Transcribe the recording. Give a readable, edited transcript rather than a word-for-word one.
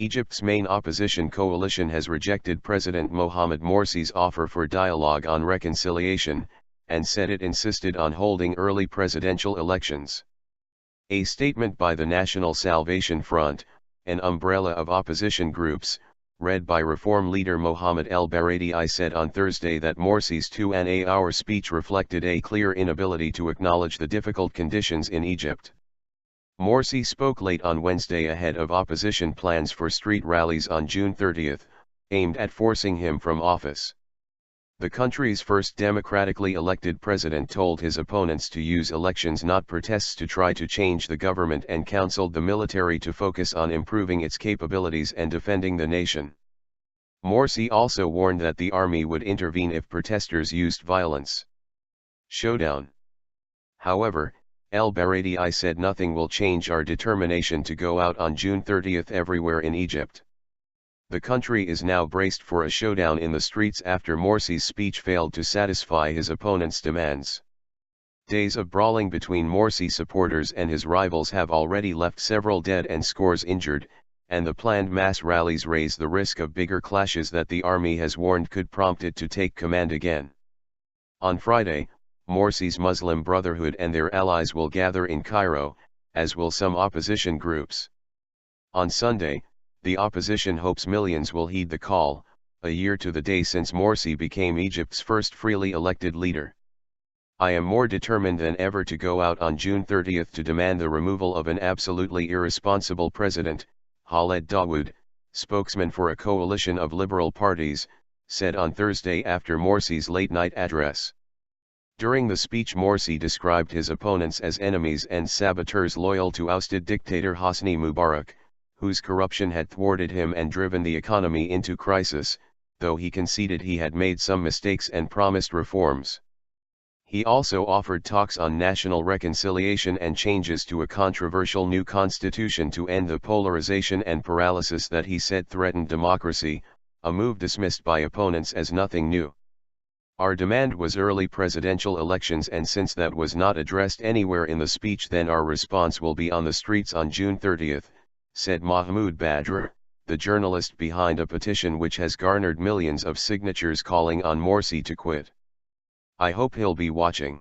Egypt's main opposition coalition has rejected President Mohamed Morsi's offer for dialogue on reconciliation, and said it insisted on holding early presidential elections. A statement by the National Salvation Front, an umbrella of opposition groups, read by Reform leader Mohamed El Baradei, said on Thursday that Morsi's 2-hour speech reflected a clear inability to acknowledge the difficult conditions in Egypt. Morsi spoke late on Wednesday ahead of opposition plans for street rallies on June 30, aimed at forcing him from office. The country's first democratically elected president told his opponents to use elections, not protests, to try to change the government, and counseled the military to focus on improving its capabilities and defending the nation. Morsi also warned that the army would intervene if protesters used violence. Showdown. However, El Baradei said nothing will change our determination to go out on June 30 everywhere in Egypt. The country is now braced for a showdown in the streets after Morsi's speech failed to satisfy his opponents' demands. Days of brawling between Morsi supporters and his rivals have already left several dead and scores injured, and the planned mass rallies raise the risk of bigger clashes that the army has warned could prompt it to take command again. On Friday, Morsi's Muslim Brotherhood and their allies will gather in Cairo, as will some opposition groups. On Sunday, the opposition hopes millions will heed the call, a year to the day since Morsi became Egypt's first freely elected leader. I am more determined than ever to go out on June 30 to demand the removal of an absolutely irresponsible president, Khaled Dawood, spokesman for a coalition of liberal parties, said on Thursday after Morsi's late-night address. During the speech, Morsi described his opponents as enemies and saboteurs loyal to ousted dictator Hosni Mubarak, whose corruption had thwarted him and driven the economy into crisis, though he conceded he had made some mistakes and promised reforms. He also offered talks on national reconciliation and changes to a controversial new constitution to end the polarization and paralysis that he said threatened democracy, a move dismissed by opponents as nothing new. Our demand was early presidential elections, and since that was not addressed anywhere in the speech, then our response will be on the streets on June 30, said Mahmoud Badr, the journalist behind a petition which has garnered millions of signatures calling on Morsi to quit. I hope he'll be watching.